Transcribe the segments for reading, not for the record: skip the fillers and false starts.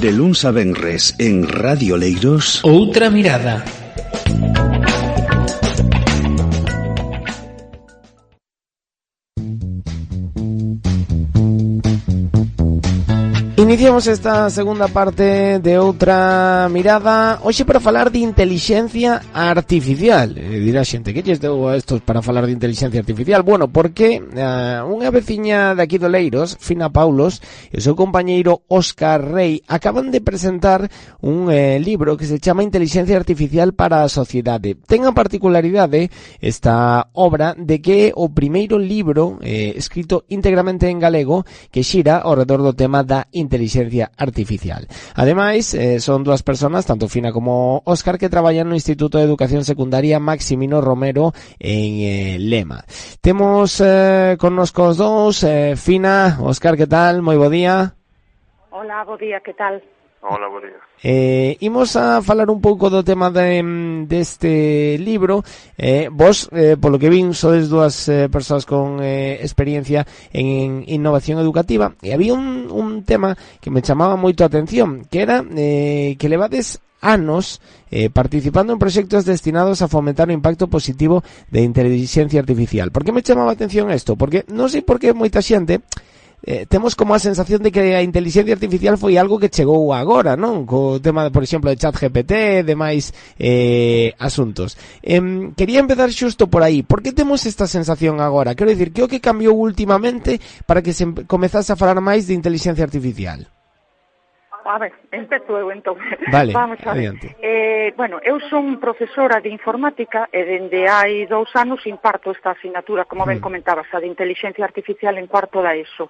De luns a venres en Radio Leiros, Outra mirada. Iniciamos esta segunda parte de Outra Mirada hoxe para falar de inteligencia artificial. Dirá xente, que lles deu a estos para falar de inteligencia artificial? Bueno, porque unha veciña de aquí do Leiros, Fina Paulos, e o seu compañeiro Óscar Rei acaban de presentar un libro que se chama Inteligencia Artificial para a Sociedade. Ten a particularidade esta obra de que é o primeiro libro escrito íntegramente en galego que xira ao redor do tema da inteligencia artificial. Ademais, son dúas persoas, tanto Fina como Óscar, que traballan no Instituto de Educación Secundaria Maximino Romero en Lema. Temos connosco os dous, Fina, Óscar, que tal? Moi bo día. Hola, bo día, que tal? Hola, bo día. Imos a falar un pouco do tema deste libro. Vos, polo que vin, sodes dúas persoas con experiencia en innovación educativa, e había un tema que me chamaba moito a atención, que era que levades anos participando en proxectos destinados a fomentar o impacto positivo de inteligencia artificial. Por que me chamaba a atención isto? Porque non sei por que moita xente temos como a sensación de que a inteligencia artificial foi algo que chegou agora, non? Co tema, por exemplo, de ChatGPT e demais asuntos. Quería empezar xusto por aí. Por que temos esta sensación agora? Quero dicir, que o que cambiou últimamente para que se comezase a falar máis de inteligencia artificial? A ver, empezo eu entón. Vale, vamos a ver. Bueno, eu son profesora de informática e dende hai 2 anos imparto esta asignatura, como ben comentabas, a de inteligencia artificial en cuarto da ESO.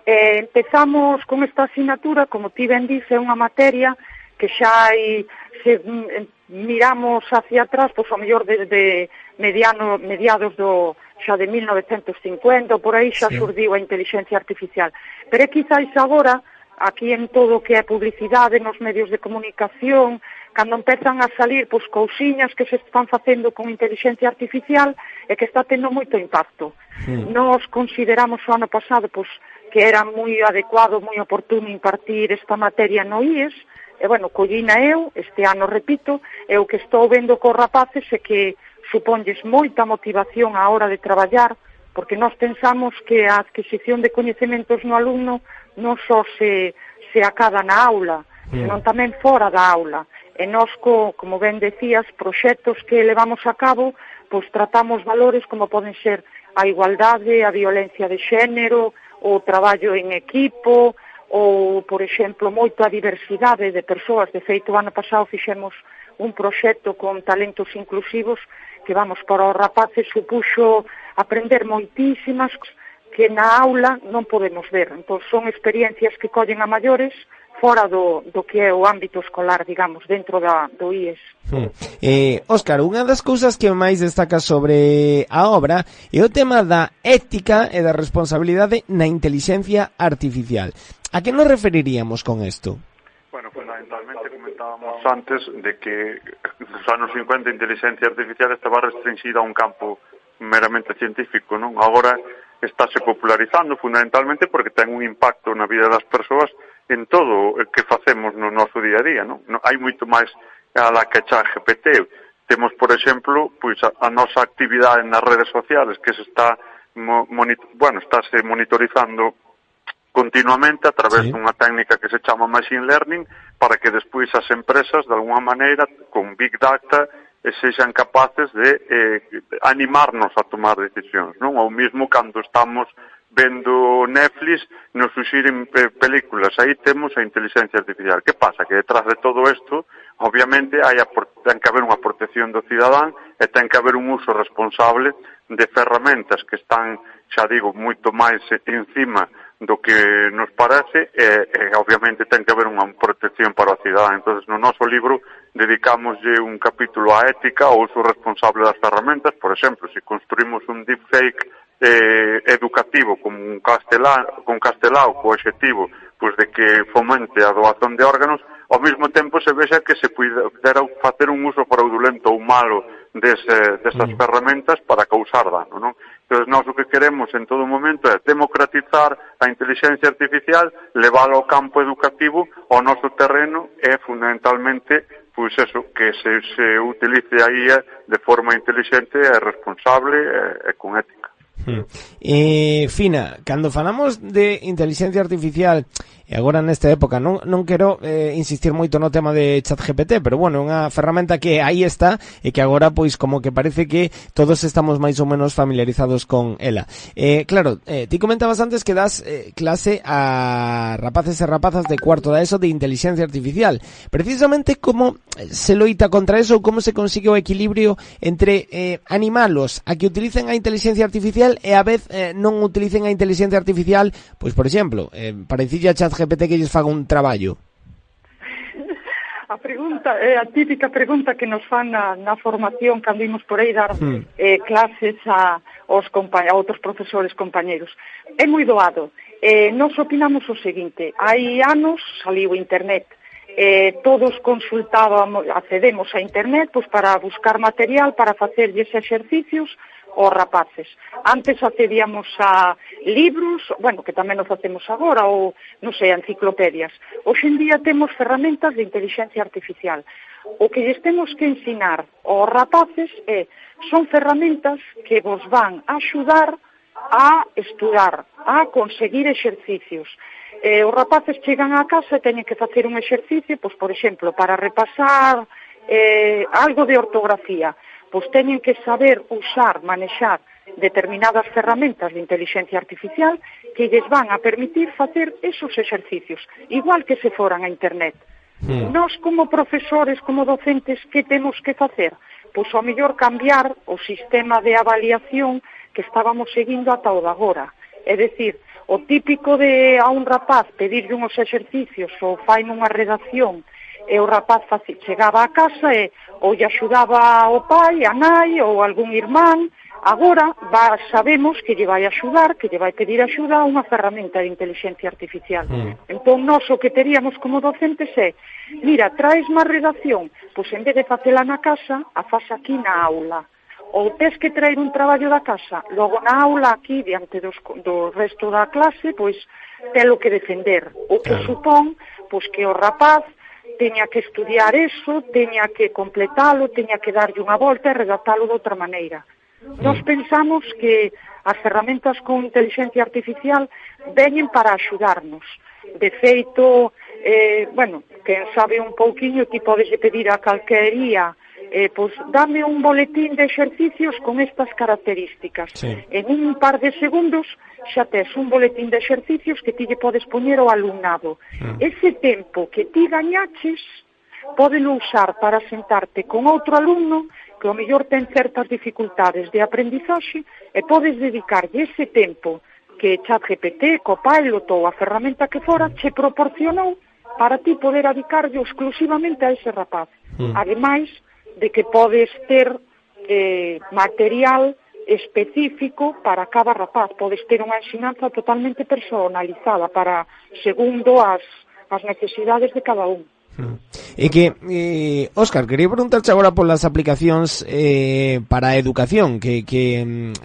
Empezamos con esta asignatura, como ti ben dice, unha materia que xa hai, se miramos hacia atrás, pois ao mellor de mediados do xa de 1950, por aí xa surdiu a inteligencia artificial. Pero é quizáis agora, aquí en todo o que é publicidade nos medios de comunicación, cando empezan a salir pois cousiñas que se están facendo con inteligencia artificial e que está tendo moito impacto. Nos consideramos o ano pasado pois que era moi adecuado, moi oportuno impartir esta materia no IES, e bueno, collina eu, este ano repito, e o que estou vendo cos rapaces é que suponlles moita motivación á hora de traballar, porque nós pensamos que a adquisición de coñecementos no alumno non só se acada na aula, senón tamén fora da aula. E nós, como ben decías, proxectos que levamos a cabo, pois tratamos valores como poden ser a igualdade, a violencia de xénero, o traballo en equipo, ou, por exemplo, moito a diversidade de persoas. De feito, o ano pasado fixemos un proxecto con talentos inclusivos que, vamos, para os rapaces supuxo aprender moitísimas que na aula non podemos ver. Entón, son experiencias que collen a maiores fora do que é o ámbito escolar, digamos, dentro do IES. Óscar, unha das cousas que máis destaca sobre a obra é o tema da ética e da responsabilidade na inteligencia artificial. A que nos referiríamos con isto? Bueno, fundamentalmente comentábamos antes de que nos anos 50 a inteligencia artificial estaba restringida a un campo meramente científico, non? Agora estáse popularizando fundamentalmente porque ten un impacto na vida das persoas en todo o que facemos no noso día a día, non? Hai moito máis a la que ChatGPT. Temos, por exemplo, pois a nosa actividade nas redes sociales que se está estáse monitorizando continuamente a través dunha técnica que se chama machine learning para que despois as empresas, de alguna maneira, con Big Data, sexan capaces de animarnos a tomar decisións, non? Ou mesmo cando estamos vendo Netflix, nos suxiren películas, aí temos a inteligencia artificial. Que pasa? Que detrás de todo isto, obviamente, ten que haber unha protección do cidadán e ten que haber un uso responsable de ferramentas que están, xa digo, moito máis encima do que nos parece e obviamente ten que haber unha protección para o cidadán. Entón, no noso libro dedicámoslle un capítulo á ética ou uso responsable das ferramentas. Por exemplo, se construímos un deepfake educativo con Castelao co obxectivo pois de que fomente a doación de órganos, ao mesmo tempo se vexa que se pudera facer un uso fraudulento ou malo desas ferramentas para causar dano, non? Entón, nós o que queremos en todo momento é democratizar a inteligencia artificial, levála ao campo educativo, ao noso terreno, e fundamentalmente, pois eso, que se utilice a IA de forma inteligente e responsable e con ética. Fina, cando falamos de inteligencia artificial e agora nesta época non quero insistir moito no tema de ChatGPT, pero bueno, unha ferramenta que aí está e que agora pois como que parece que todos estamos máis ou menos familiarizados con ela. Claro, ti comentabas antes que das clase a rapaces e rapazas de cuarto da ESO de inteligencia artificial. Precisamente como se loita contra eso, como se consigue o equilibrio entre animalos a que utilicen a inteligencia artificial e a vez non utilicen a inteligencia artificial, pois por exemplo, para dicirlle a ChatGPT que lles faga un traballo. A pregunta é a típica pregunta que nos fan na formación cando imos por aí dar clases a outros profesores compañeros. É moi doado. Nos opinamos o seguinte: hai anos saliu internet. Todos accedemos a internet pois para buscar material para facerlles exercicios aos rapaces. Antes accedíamos a libros, bueno, que tamén o facemos agora, ou, non sei, enciclopedias. Hoxe en día temos ferramentas de inteligencia artificial. O que lles temos que ensinar aos rapaces son ferramentas que vos van a axudar a estudar, a conseguir exercicios. Os rapaces chegan á casa e teñen que facer un exercicio, pois, por exemplo, para repasar algo de ortografía. Pois teñen que saber manexar determinadas ferramentas de inteligencia artificial que lles van a permitir facer esos exercicios, igual que se foran a internet. Nós, como profesores, como docentes, que temos que facer? Pois, ao mellor, cambiar o sistema de avaliación que estábamos seguindo ata o de agora. É dicir, o típico de a un rapaz pedirlle unhos exercicios ou fai nunha redacción e o rapaz chegaba a casa e ou lle axudaba o pai, a nai ou algún irmán. Agora sabemos que lle vai axudar, que lle vai pedir axuda a unha ferramenta de inteligencia artificial. Entón, nós o que teríamos como docentes é: mira, traes má redacción, pois en vez de facela na casa, a faz aquí na aula. Ou tes que traer un traballo da casa, logo na aula aquí, diante do resto da clase, pois telo que defender. O que supón, pois que o rapaz teña que estudiar eso, teña que completalo, teña que darlle unha volta e redactalo de outra maneira. Nós pensamos que as ferramentas con inteligencia artificial veñen para axudarnos. De feito, quen sabe un pouquiño, ti podes pedir a calquería, pois dame un boletín de exercicios con estas características. En un par de segundos xa tes un boletín de exercicios que ti lle podes poñer ao alumnado. Ese tempo que ti gañaches, pódelo usar para sentarte con outro alumno que ao mellor ten certas dificultades de aprendizaxe e podes dedicarlle ese tempo que ChatGPT, Copilot ou a ferramenta que fora che proporcionou para ti poder dedicarlle exclusivamente a ese rapaz. Ademais de que podes ter material específico para cada rapaz, podes ter unha ensinanza totalmente personalizada para segundo as necesidades de cada un. E que, Óscar, quería preguntarte agora polas aplicacións para a educación que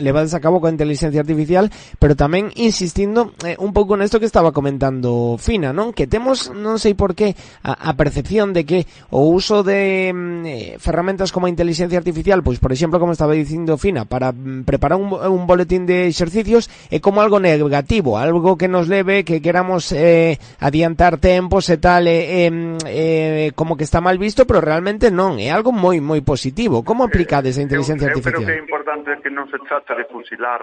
levades a cabo coa inteligencia artificial, pero tamén insistindo un pouco nesto que estaba comentando Fina, non? Que temos, non sei por qué, a percepción de que o uso de ferramentas como a inteligencia artificial, pois, por exemplo, como estaba dicindo Fina, para preparar un boletín de exercicios é como algo negativo, algo que nos leve, que queramos adiantar tempos e tal, como que está mal visto, pero realmente non, é algo moi moi positivo. Como aplicades a inteligencia artificial? Eu creo que é importante que non se trata de fusilar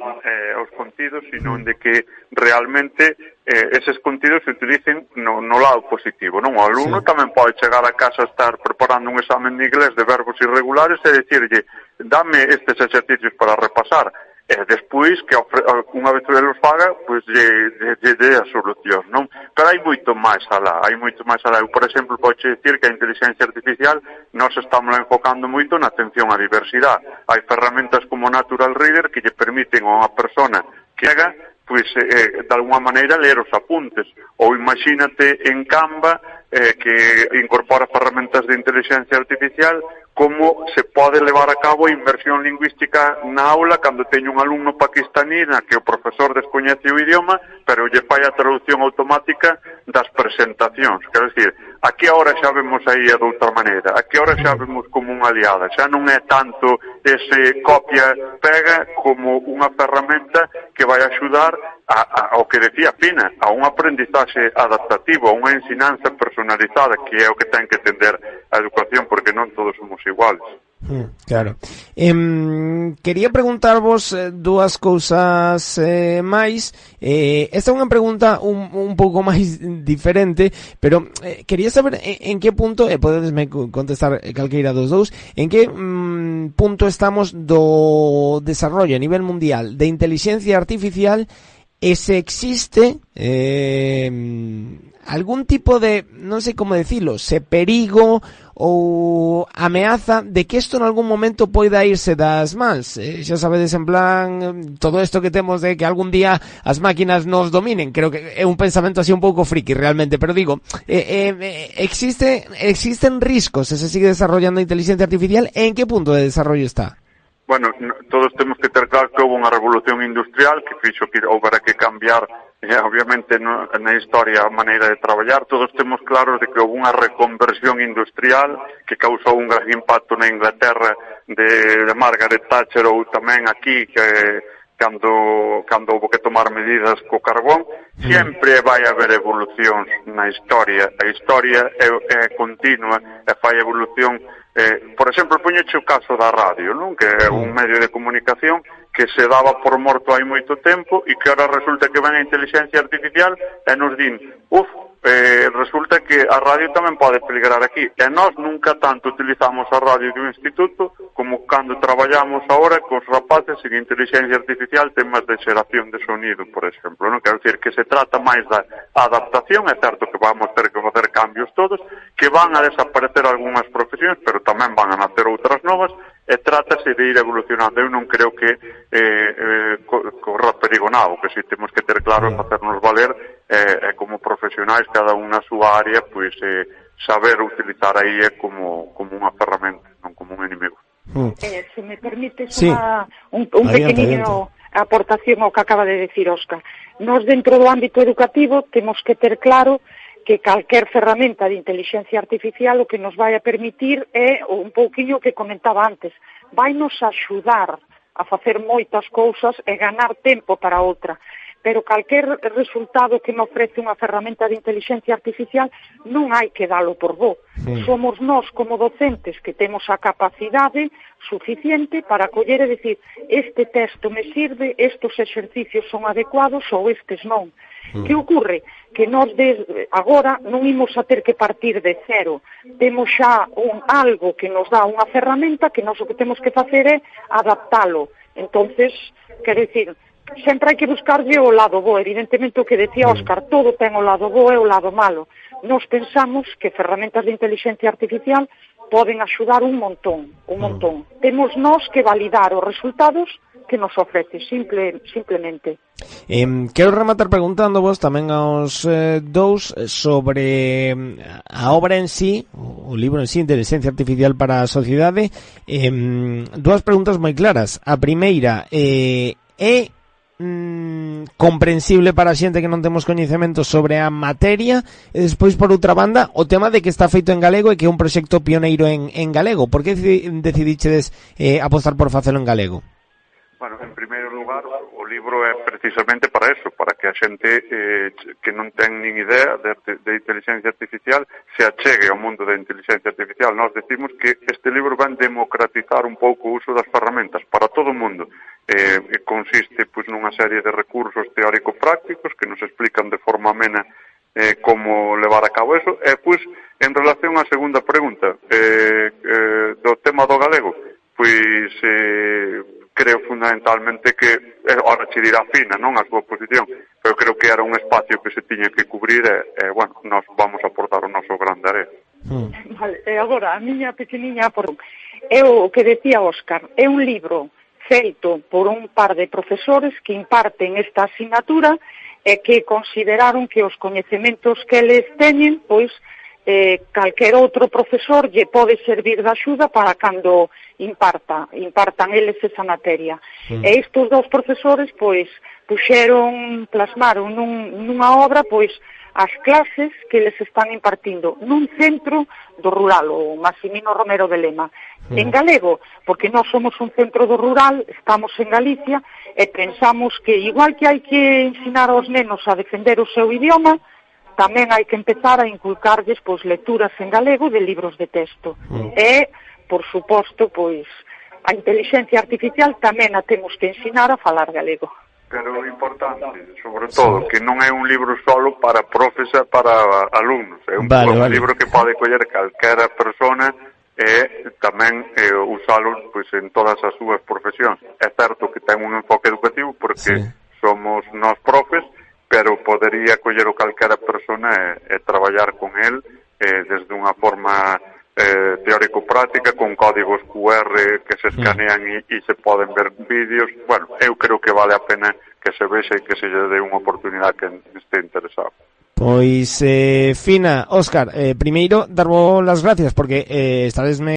os contidos, sino de que realmente eses contidos se utilicen no lado positivo, non? O alumno tamén pode chegar a casa a estar preparando un examen de inglés de verbos irregulares e dicirlle, dame estes exercicios para repasar. E despois, que unha vez que los faga, pois lle dé a solución, non? Pero hai moito máis alá, Eu, por exemplo, podo dicir que a inteligencia artificial nós estamos enfocando moito na atención á diversidade. Hai ferramentas como Natural Reader que lle permiten a unha persona que haga, pois, de alguma maneira, ler os apuntes. Ou imagínate en Canva, que incorpora ferramentas de inteligencia artificial como se pode levar a cabo a inmersión lingüística na aula cando teño un alumno paquistaní na que o profesor descoñece o idioma, pero lle fai a traducción automática das presentacións. Quero dicir, aquí agora xa vemos aí de outra maneira, aquí agora xa vemos como unha aliada, xa non é tanto ese copia-pega como unha ferramenta que vai axudar ao que decía Fina, a un aprendizaxe adaptativo, a unha ensinanza personalizada, que é o que ten que entender a educación, porque non todos somos iguales. Claro. Quería preguntarvos dúas cousas máis. Esta é unha pregunta un pouco máis diferente, pero quería saber en que punto, podedesme contestar calqueira dos dous, en que punto estamos do desarrollo a nivel mundial de inteligencia artificial e se existe algún tipo de, non sei como decirlo, se perigo ou ameaza de que isto en algún momento poida irse das mans. Xa sabedes, en plan, todo isto que temos de que algún día as máquinas nos dominen. Creo que é un pensamento así un pouco friki realmente, pero digo, existen riscos se sigue desarrollando a inteligencia artificial, e en que punto de desarrollo está? Bueno, todos temos que ter claro que houve unha revolución industrial que fixo que houbera que cambiar, obviamente, na historia a maneira de traballar. Todos temos claros de que houve unha reconversión industrial que causou un gran impacto na Inglaterra de Margaret Thatcher, ou tamén aquí que cando houve que tomar medidas co carbón. Sempre vai haber evolucións na historia. A historia é continua e fai evolución. Por exemplo, poñeche o caso da radio, non? Que é un medio de comunicación que se daba por morto hai moito tempo e que ahora resulta que ven a inteligencia artificial e nos din, resulta que a radio tamén pode peligrar aquí. E nós nunca tanto utilizamos a radio do instituto como cando traballamos ahora cos rapaces en inteligencia artificial temas de xeración de sonido, por exemplo, non? Quero dicir que se trata máis da adaptación. É certo que vamos ter que facer cambios todos, que van a desaparecer algunhas profesións, pero tamén van a nacer outras novas, e trátase de ir evolucionando. Eu non creo que corra perigo nada. O que si temos que ter claro é facernos valer como profesionais, cada un na súa área, pois saber utilizar aí como unha ferramenta, non como un inimigo. Se me permites un pequeniño aportación ao que acaba de decir Óscar. Nos dentro do ámbito educativo temos que ter claro que calquer ferramenta de inteligencia artificial o que nos vai a permitir é un pouquiño que comentaba antes, vai nos axudar a facer moitas cousas e ganar tempo para outra, pero calquer resultado que me ofrece unha ferramenta de inteligencia artificial non hai que dalo por bo. Somos nós como docentes que temos a capacidade suficiente para coller e decir, este texto me sirve, estes exercicios son adecuados ou estes non. Que ocorre? Que nós agora non imos a ter que partir de cero. Temos xa algo que nos dá unha ferramenta que nós o que temos que facer é adaptalo. Entonces, quero dicir, sempre hai que buscarlle o lado bo. Evidentemente, o que decía Óscar, todo ten o lado bo e o lado malo. Nos pensamos que ferramentas de inteligencia artificial poden axudar un montón. Temos nós que validar os resultados que nos ofrece, simplemente. Quero rematar preguntándovos tamén aos dous sobre a obra en sí, o libro en sí, Inteligencia Artificial para a Sociedade. Dúas preguntas moi claras. A primeira, é comprensible para a xente que non temos coñecemento sobre a materia, e despois, por outra banda, o tema de que está feito en galego e que é un proxecto pioneiro en galego. Por que decidichedes apostar por facelo en galego? Bueno, en primeiro lugar, o libro é precisamente para eso, para que a xente que non ten nin idea de inteligencia artificial se achegue ao mundo da inteligencia artificial. Nós decimos que este libro vai democratizar un pouco o uso das ferramentas para todo o mundo. Consiste pois nunha serie de recursos teórico-prácticos que nos explican de forma amena como levar a cabo eso. E pois, en relación á segunda pregunta do tema do galego, pois creo fundamentalmente que, ahora che dirá Fina, non, a súa posición, pero creo que era un espacio que se tiña que cubrir e bueno, nós vamos a aportar o noso grande área. Vale, e agora, a miña pequeniña é o que decía Óscar, é un libro feito por un par de profesores que imparten esta asignatura e que consideraron que os coñecementos que eles teñen, pois, calquer outro profesor lle pode servir de axuda para cando impartan eles esa materia. E estes dous profesores, pois, plasmaron nunha obra, pois, as clases que eles están impartindo nun centro do rural, o Maximino Romero de Lema, en galego, porque nós somos un centro do rural, estamos en Galicia, e pensamos que igual que hai que ensinar aos nenos a defender o seu idioma, tamén hai que empezar a inculcarlles, pois, lecturas en galego de libros de texto. E, por suposto, pois, a inteligencia artificial tamén a temos que ensinar a falar galego. Pero o importante, sobre todo, que non é un libro solo para profes e para alumnos. É un libro que pode coller calquera persona e tamén usalo, pois, en todas as súas profesións. É certo que ten un enfoque educativo porque somos nós profes, pero podería coller o calquera persona e traballar con el desde unha forma teórico-práctica, con códigos QR que se escanean e se poden ver vídeos. Bueno, eu creo que vale a pena que se vexe e que se lle dé unha oportunidade que este interesado. Pois, Fina, Óscar, primeiro, darvos las gracias porque estaresme